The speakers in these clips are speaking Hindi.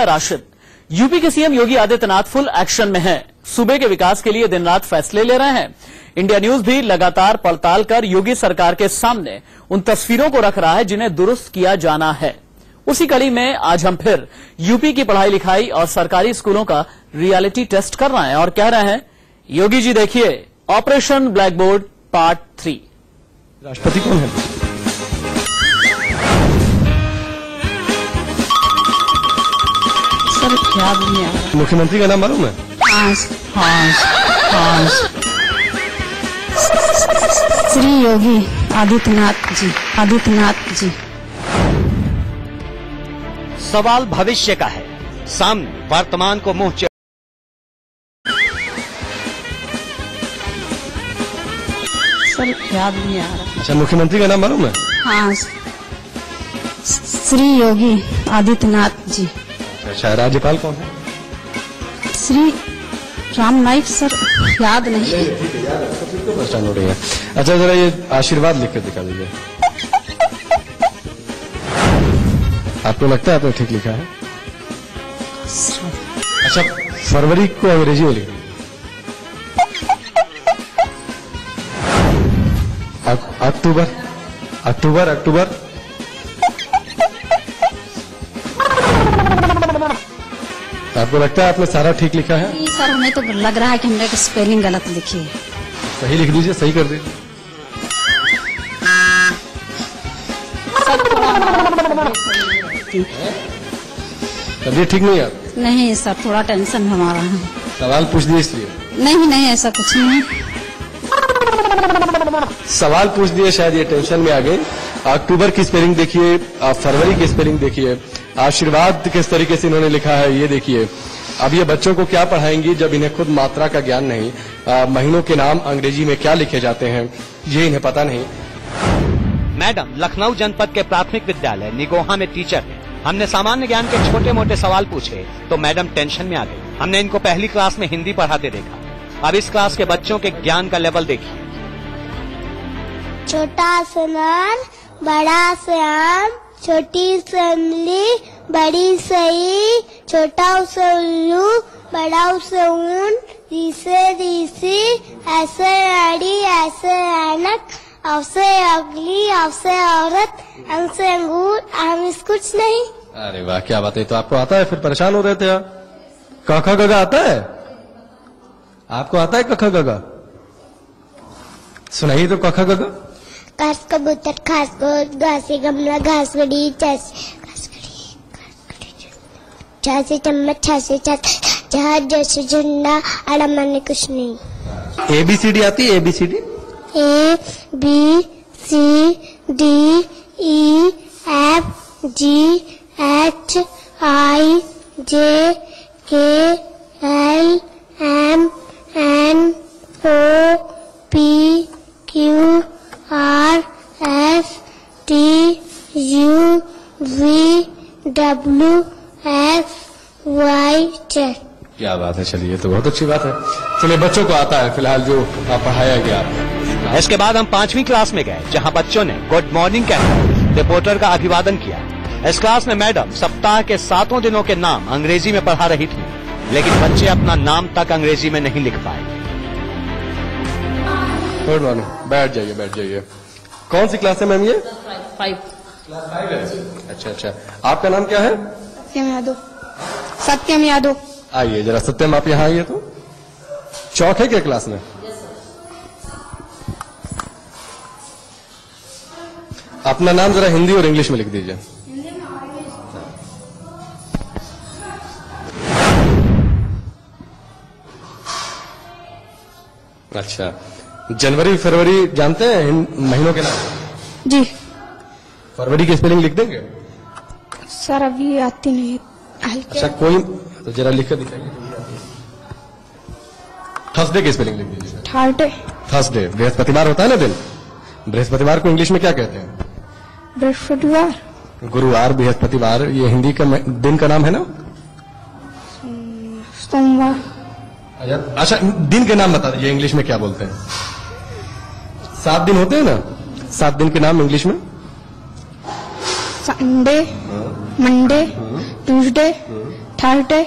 राशिद। यूपी के CM Yogi Adityanath full action में हैं। सूबे के विकास के लिए दिन रात फैसले ले रहे हैं। इंडिया न्यूज भी लगातार पड़ताल कर योगी सरकार के सामने उन तस्वीरों को रख रहा है जिन्हें दुरुस्त किया जाना है। उसी कड़ी में आज हम फिर यूपी की पढ़ाई लिखाई और सरकारी स्कूलों का रियलिटी टेस्ट कर रहे हैं और कह रहे हैं, योगी जी देखिए ऑपरेशन ब्लैक बोर्ड पार्ट 3। राष्ट्रपति कौन है? सर याद नहीं आ रहा। मुख्यमंत्री का नाम मालूम है? हाँ। श्री योगी आदित्यनाथ जी। सवाल भविष्य का है, सामने वर्तमान को मुंह सर याद नहीं आ रहा। अच्छा, मुख्यमंत्री का नाम मालूम है? हाँ, श्री योगी आदित्यनाथ जी। अच्छा, राज्यपाल कौन है? श्री राम नाईक। सर याद नहीं। परेशान हो रही है। अच्छा, जरा ये आशीर्वाद लिख कर दिखा दीजिए। आपको लगता है आपने ठीक लिखा है? अच्छा, फरवरी को अंग्रेजी में लिखा। अक्टूबर। आपको लगता है आपने सारा ठीक लिखा है? सर हमें तो लग रहा है कि हमने स्पेलिंग गलत लिखी है। सही लिख दीजिए, सही कर दीजिए। तबीयत ठीक नहीं है? नहीं सर, थोड़ा टेंशन हमारा है। सवाल पूछ दिए इसलिए? नहीं ऐसा कुछ नहीं। सवाल पूछ दिए, शायद ये टेंशन में आ गए। अक्टूबर की स्पेलिंग देखिए, फरवरी की स्पेलिंग देखिए, आशीर्वाद किस तरीके से इन्होंने लिखा है ये देखिए। अब ये बच्चों को क्या पढ़ाएंगी जब इन्हें खुद मात्रा का ज्ञान नहीं, महीनों के नाम अंग्रेजी में क्या लिखे जाते हैं ये इन्हें पता नहीं। मैडम लखनऊ जनपद के प्राथमिक विद्यालय निगोहा में टीचर है। हमने सामान्य ज्ञान के छोटे मोटे सवाल पूछे तो मैडम टेंशन में आ गई। हमने इनको पहली क्लास में हिंदी पढ़ाते देखा। अब इस क्लास के बच्चों के ज्ञान का लेवल देखिए। छोटा सुनार, बड़ा से आम, छोटी से इमली, बड़ी सही, छोटा उसे उल्लू, बड़ा उसे ऊन, रीसे रीसी, ऐसे आड़ी, ऐसे ऐनक, औसे अगली, औसे औरत, अंग से अंगूर, आम कुछ नहीं। अरे वाह, क्या बात है। तो आपको आता है? फिर परेशान हो रहे थे आप। क ख ग घ आता है? आपको आता है क ख ग घ? सुनाइए तो क ख ग घ। घास कबूतर, घास गोद, घासी गमला, घास बड़ी, छासी चम्मच, छासी जहाज, जैसे झंडा, अड़ा माने कुछ नहीं। ABCD आती है? ABCD A B C D E F G H I J K L M N O P Q R S T U V W X Y Z। क्या बात है। चलिए, तो बहुत अच्छी बात है। चलिए, बच्चों को आता है फिलहाल जो पढ़ाया गया। इसके बाद हम 5वीं क्लास में गए जहां बच्चों ने गुड मॉर्निंग कहकर रिपोर्टर का अभिवादन किया। इस क्लास में मैडम सप्ताह के 7 दिनों के नाम अंग्रेजी में पढ़ा रही थी, लेकिन बच्चे अपना नाम तक अंग्रेजी में नहीं लिख पाए। गुड मॉर्निंग, बैठ जाइए। कौन सी क्लास है मैम ये? 5। अच्छा, आपका नाम क्या है? सत्यम यादव। आइए जरा सत्यम, आप यहाँ आइए। तो चौक है क्या क्लास में? अपना नाम जरा हिंदी और इंग्लिश में लिख दीजिए। अच्छा, जनवरी फरवरी जानते हैं महीनों के नाम? जी। फरवरी की स्पेलिंग लिख देंगे? सर अभी आती नहीं। अच्छा, कोई तो जरा लिख कर दिखाइए। थर्सडे की स्पेलिंग लिख दीजिए। थर्सडे बृहस्पतिवार होता है ना दिन। बृहस्पतिवार को इंग्लिश में क्या कहते हैं? बृहस्पतिवार। गुरुवार, बृहस्पतिवार ये हिंदी का दिन का नाम है ना? सोमवार। अच्छा, दिन के नाम बता दीजिए इंग्लिश में क्या बोलते हैं? 7 दिन होते हैं ना, 7 दिन के नाम इंग्लिश में? संडे, मंडे, ट्यूसडे, थर्सडे,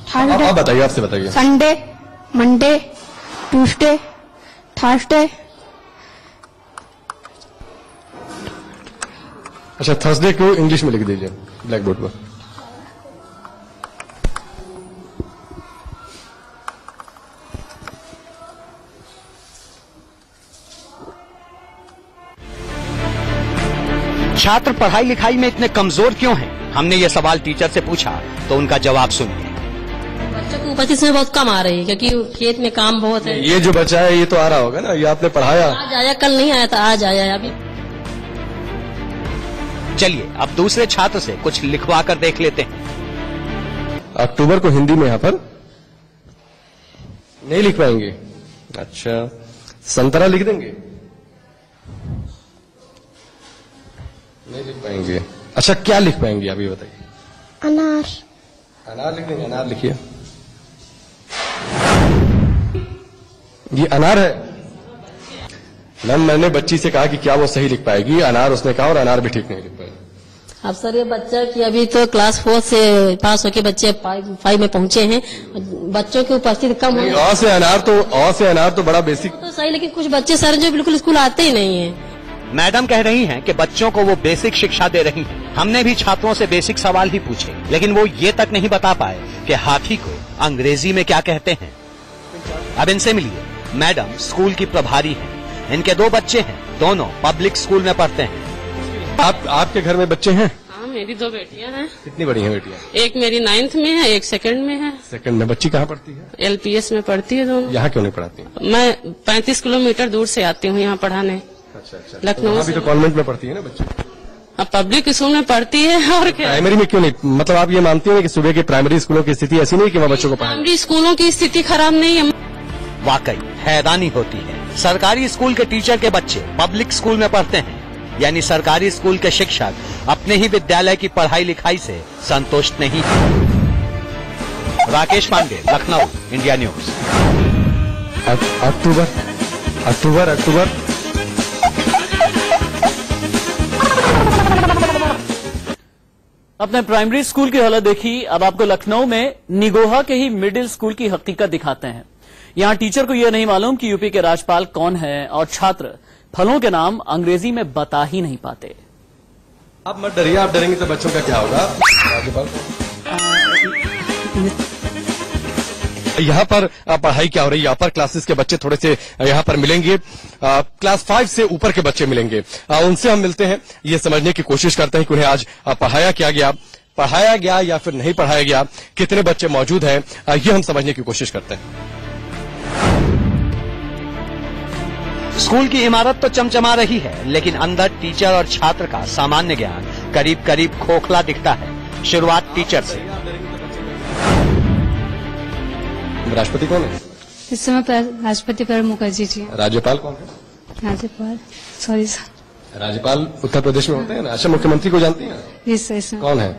आप बताइए, आपसे बताइए। Sunday, Monday, Tuesday, Thursday. अच्छा, थर्सडे को इंग्लिश में लिख दीजिए ब्लैक बोर्ड पर। छात्र पढ़ाई लिखाई में इतने कमजोर क्यों हैं? हमने ये सवाल टीचर से पूछा तो उनका जवाब सुनिए। बच्चों को उपस्थिति में बहुत कम आ रही है क्योंकि खेत में काम बहुत है। ये जो बच्चा है ये तो आ रहा होगा ना, ये आपने पढ़ाया? आज आया, कल नहीं आया था, आज आया अभी। चलिए अब दूसरे छात्र से कुछ लिखवा कर देख लेते हैं। अक्टूबर को हिंदी में यहाँ पर नहीं लिख पाएंगे? अच्छा, संतरा लिख देंगे? नहीं लिख पाएंगे। अच्छा, क्या लिख पाएंगे आप ये बताइए? अनार। अनार लिख देंगे? अनार लिखिए। ये अनार है मैम। मैंने बच्ची से कहा कि क्या वो सही लिख पाएगी, अनार उसने कहा, और अनार भी ठीक नहीं लिख पाएगी। अब सर ये बच्चा की अभी तो क्लास 4 से पास होके बच्चे 5 में पहुंचे हैं। बच्चों की उपस्थिति कम है। अ से अनार तो बड़ा बेसिक तो सही, लेकिन कुछ बच्चे सर जो बिल्कुल स्कूल आते ही नहीं है। मैडम कह रही हैं कि बच्चों को वो बेसिक शिक्षा दे रही हैं। हमने भी छात्रों से बेसिक सवाल ही पूछे, लेकिन वो ये तक नहीं बता पाए कि हाथी को अंग्रेजी में क्या कहते हैं। अब इनसे मिलिए। मैडम स्कूल की प्रभारी हैं। इनके 2 बच्चे हैं, दोनों पब्लिक स्कूल में पढ़ते हैं। आपके घर में बच्चे हैं? हाँ, मेरी 2 बेटियां हैं। कितनी बड़ी हैं बेटियां? एक मेरी 9th में है, एक 2nd में है। 2nd में। बच्ची कहाँ पढ़ती है? LPS में पढ़ती है दोनों। यहाँ क्यों नहीं पढ़ाती? मैं 35 किलोमीटर दूर से आती हूँ यहाँ पढ़ाने। अच्छा। लखनऊ अभी तो कॉन्वेंट में पढ़ती है ना बच्ची? अब पब्लिक स्कूल में पढ़ती है और क्या। प्राइमरी में क्यों नहीं? मतलब आप ये मानती हैं कि सुबह के प्राइमरी स्कूलों की स्थिति ऐसी नहीं कि वहाँ बच्चों को पढ़ाएं? प्राइमरी स्कूलों की स्थिति खराब नहीं है। वाकई हैरानी होती है। सरकारी स्कूल के टीचर के बच्चे पब्लिक स्कूल में पढ़ते हैं, यानी सरकारी स्कूल के शिक्षक अपने ही विद्यालय की पढ़ाई लिखाई से संतुष्ट नहीं है। Rakesh Pandey, Lucknow, India news. अक्टूबर अपने प्राइमरी स्कूल की हालत देखी, अब आपको लखनऊ में निगोहा के ही मिडिल स्कूल की हकीकत दिखाते हैं। यहां टीचर को यह नहीं मालूम कि यूपी के राज्यपाल कौन है, और छात्र फलों के नाम अंग्रेजी में बता ही नहीं पाते। आप मत डरिए, आप डरेंगे तो बच्चों का क्या होगा। यहाँ पर पढ़ाई क्या हो रही है? अपर क्लासेस के बच्चे थोड़े से यहाँ पर मिलेंगे, क्लास 5 से ऊपर के बच्चे मिलेंगे। उनसे हम मिलते हैं, ये समझने की कोशिश करते हैं कि उन्हें आज पढ़ाया गया या फिर नहीं पढ़ाया गया, कितने बच्चे मौजूद हैं, ये हम समझने की कोशिश करते हैं। स्कूल की इमारत तो चमचमा रही है, लेकिन अंदर टीचर और छात्र का सामान्य ज्ञान करीब करीब खोखला दिखता है। शुरुआत टीचर से। राष्ट्रपति कौन है? इस समय राष्ट्रपति प्रणब मुखर्जी जी। राज्यपाल कौन है? राज्यपाल सर। राज्यपाल उत्तर प्रदेश में होते हैं ना। अच्छा, मुख्यमंत्री को जानती हैं? इस समय कौन है?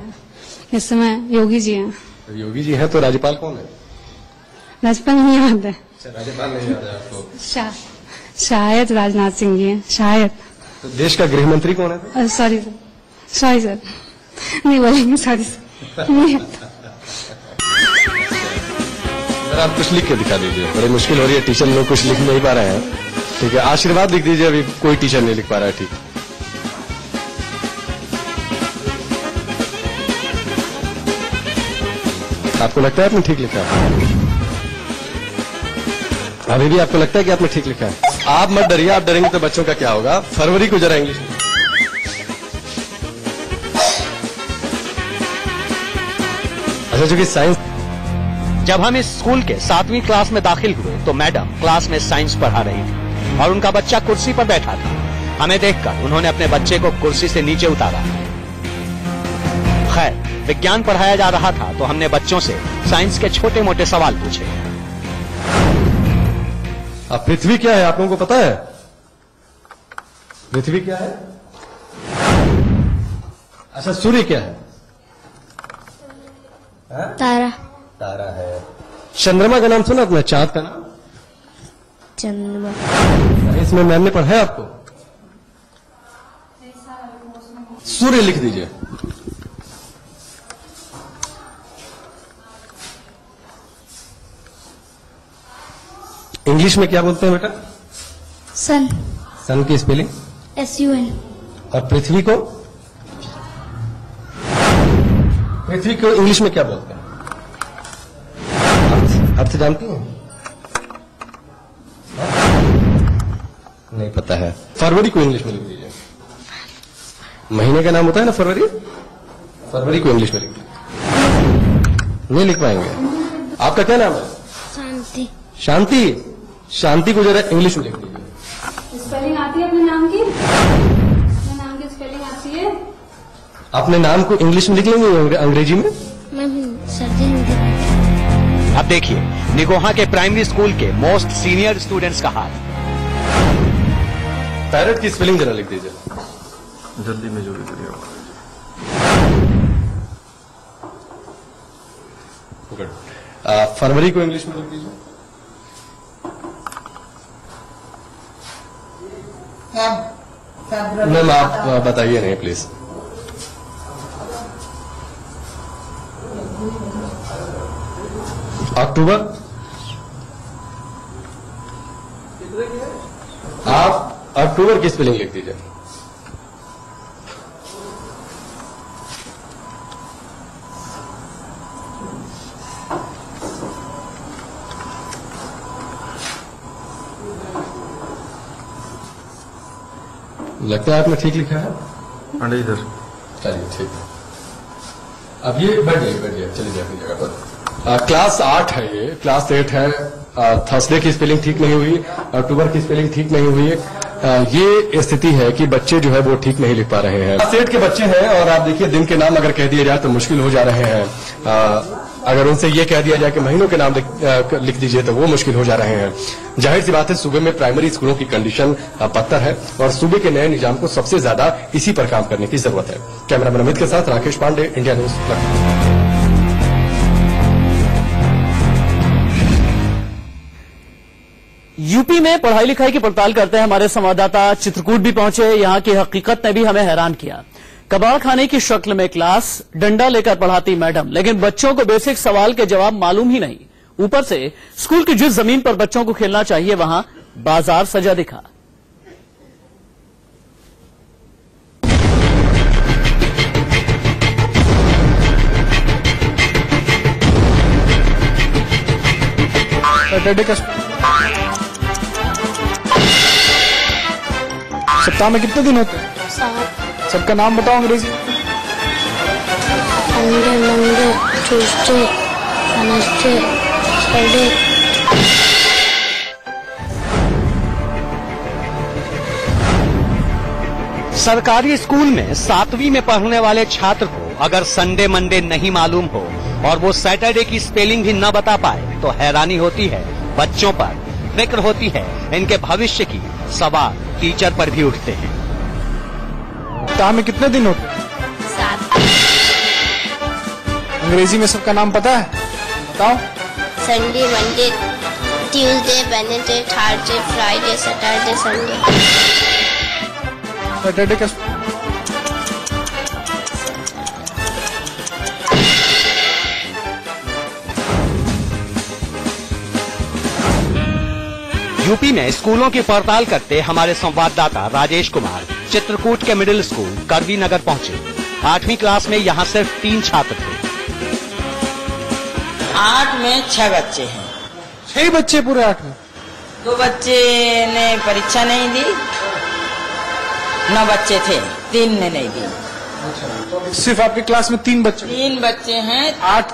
इस समय योगी जी हैं। योगी जी हैं, तो राज्यपाल कौन है? राज्यपाल नहीं याद है। राज्यपाल नहीं याद है आपको? शायद राजनाथ सिंह जी हैं, शायद। तो देश का गृह मंत्री कौन है? सॉरी सर, नहीं बोलेंगे, सॉरी सर, नहीं आता। आप कुछ लिख के दिखा दीजिए, बड़ी मुश्किल हो रही है, टीचर लोग कुछ लिख नहीं पा रहे हैं। ठीक है, आशीर्वाद लिख दीजिए। अभी कोई टीचर नहीं लिख पा रहा है। ठीक, आपको लगता है आपने ठीक लिखा है? अभी भी आपको लगता है कि आपने ठीक लिखा है? आप मत डरिए, आप डरेंगे तो बच्चों का क्या होगा। फरवरी को जरा इंग्लिश में। अच्छा, चूंकि साइंस। जब हम इस स्कूल के 7वीं क्लास में दाखिल हुए तो मैडम क्लास में साइंस पढ़ा रही थी और उनका बच्चा कुर्सी पर बैठा था। हमें देखकर उन्होंने अपने बच्चे को कुर्सी से नीचे उतारा। खैर, विज्ञान पढ़ाया जा रहा था तो हमने बच्चों से साइंस के छोटे मोटे सवाल पूछे। अब पृथ्वी क्या है आप लोगों को पता है? पृथ्वी क्या है? अच्छा, सूर्य क्या है? तारा है। चंद्रमा का नाम सुना आपने? चांद का नाम? चंद्रमा। इसमें मैम ने पढ़ाया आपको? सूर्य लिख दीजिए। इंग्लिश में क्या बोलते हैं बेटा? सन। सन की स्पेलिंग? SUN। और पृथ्वी को? पृथ्वी को इंग्लिश में क्या बोलते हैं? अर्थ जानती हैं? नहीं पता है। फरवरी को इंग्लिश में लिख दीजिए। महीने का नाम होता है ना फरवरी, फरवरी को इंग्लिश में लिख दीजिए। नहीं लिख पाएंगे। आपका क्या नाम है? शांति। शांति। शांति को जरा इंग्लिश में लिख दीजिए। स्पेलिंग आती है अपने नाम की? अपने नाम की स्पेलिंग आती है? अपने नाम को इंग्लिश में लिख लेंगे अंग्रेजी में? मैं सर्दी हिंदी। अब देखिए निगोहा के प्राइमरी स्कूल के मोस्ट सीनियर स्टूडेंट्स का हाल। पैरट की स्पेलिंग जरा लिख दीजिए। जल्दी में जो भी करिए। गुड। फरवरी को इंग्लिश में लिख दीजिए। मैम आप बताइए नहीं प्लीज। अक्टूबर? आप अक्टूबर की स्पेलिंग लिख दीजिए। लगता है आपने ठीक लिखा है? हाँ इधर। चलिए ठीक है। अब ये बैठ जाइए चलिए जाए अपनी जगह पर। क्लास 8 है ये, क्लास 8 है। थर्सडे की स्पेलिंग ठीक नहीं हुई, अक्टूबर की स्पेलिंग ठीक नहीं हुई। ये स्थिति है कि बच्चे जो है वो ठीक नहीं लिख पा रहे हैं। क्लास 8 के बच्चे हैं और आप देखिए दिन के नाम अगर कह दिए जाए तो मुश्किल हो जा रहे हैं। अगर उनसे ये कह दिया जाए कि महीनों के नाम लिख दीजिए तो वो मुश्किल हो जा रहे हैं। जाहिर सी बात है सूबे में प्राइमरी स्कूलों की कंडीशन पत्थर है और सूबे के नए निजाम को सबसे ज्यादा इसी पर काम करने की जरूरत है। कैमरामैन अमित के साथ Rakesh Pandey, India News Lucknow. UP में पढ़ाई लिखाई की पड़ताल करते हैं हमारे संवाददाता चित्रकूट भी पहुंचे। यहां की हकीकत ने भी हमें हैरान किया। कबाड़ खाने की शक्ल में क्लास, डंडा लेकर पढ़ाती मैडम, लेकिन बच्चों को बेसिक सवाल के जवाब मालूम ही नहीं। ऊपर से स्कूल की जिस जमीन पर बच्चों को खेलना चाहिए वहां बाजार सजा दिखा। सप्ताह में कितने दिन होते हैं? 7। सबका नाम बताओ अंग्रेजी। Sunday, Monday, Tuesday, Wednesday, Friday. सरकारी स्कूल में 7वीं में पढ़ने वाले छात्र को अगर संडे मंडे नहीं मालूम हो और वो सैटरडे की स्पेलिंग भी न बता पाए तो हैरानी होती है बच्चों पर, फिक्र होती है इनके भविष्य की, सवाल टीचर पर भी उठते हैं। सप्ताह में कितने दिन होते हैं? 7। अंग्रेजी में सबका नाम पता है? बताओ। Sunday, Monday, Tuesday, Wednesday, Thursday, Friday, Saturday, Sunday. Saturday का यूपी में स्कूलों की पड़ताल करते हमारे संवाददाता राजेश कुमार चित्रकूट के मिडिल स्कूल करवी नगर पहुंचे। 8वीं क्लास में यहाँ सिर्फ 3 छात्र थे। 8 में 6 बच्चे हैं। 6 बच्चे पूरे 8 में? 2 बच्चे ने परीक्षा नहीं दी, 9 बच्चे थे, 3 ने नहीं दी। सिर्फ आपकी क्लास में 3 बच्चे? 3 बच्चे हैं।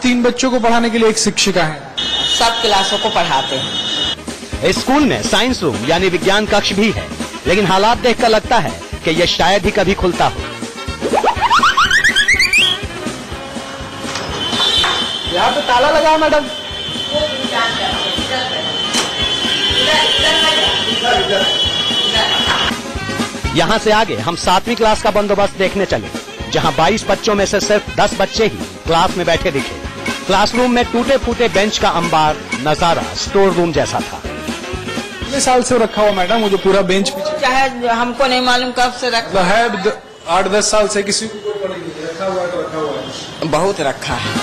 3 बच्चों को पढ़ाने के लिए एक शिक्षिका है। सब क्लासों को पढ़ाते हैं। इस स्कूल में साइंस रूम यानी विज्ञान कक्ष भी है, लेकिन हालात देखकर लगता है कि यह शायद ही कभी खुलता हो। यहाँ पे ताला लगाओ मैडम। यहाँ से आगे हम 7वीं क्लास का बंदोबस्त देखने चले, जहाँ 22 बच्चों में से सिर्फ 10 बच्चे ही क्लास में बैठे दिखे। क्लासरूम में टूटे फूटे बेंच का अंबार, नजारा स्टोर रूम जैसा था। कितने साल से रखा हुआ मैडम वो जो पूरा बेंच पीछे? चाहे हमको नहीं मालूम कब से रखा है। 8-10 साल से किसी को रखा हुआ तो रखा हुआ है। बहुत रखा है।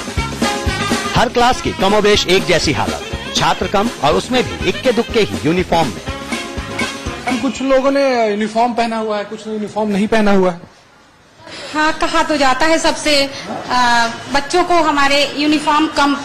हर क्लास की कमोबेश एक जैसी हालत। छात्र कम और उसमें भी इक्के दुक्के ही यूनिफॉर्म में। कुछ लोगों ने यूनिफॉर्म पहना हुआ है, कुछ ने यूनिफॉर्म नहीं पहना हुआ है। हाँ, कहा तो जाता है सबसे बच्चों को हमारे यूनिफॉर्म कम।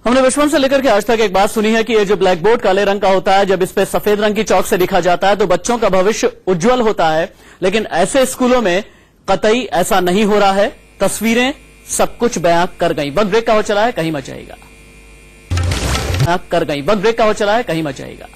हमने बचपन से लेकर के आज तक एक बात सुनी है कि ये जो ब्लैक बोर्ड काले रंग का होता है, जब इस पे सफेद रंग की चौक से लिखा जाता है तो बच्चों का भविष्य उज्जवल होता है। लेकिन ऐसे स्कूलों में कतई ऐसा नहीं हो रहा है। तस्वीरें सब कुछ बयां कर गई। वक्त ब्रेक का हो चला है, कहीं मचाएगा। कर गई। वक्त ब्रेक का हो चला है, कहीं मचाएगा।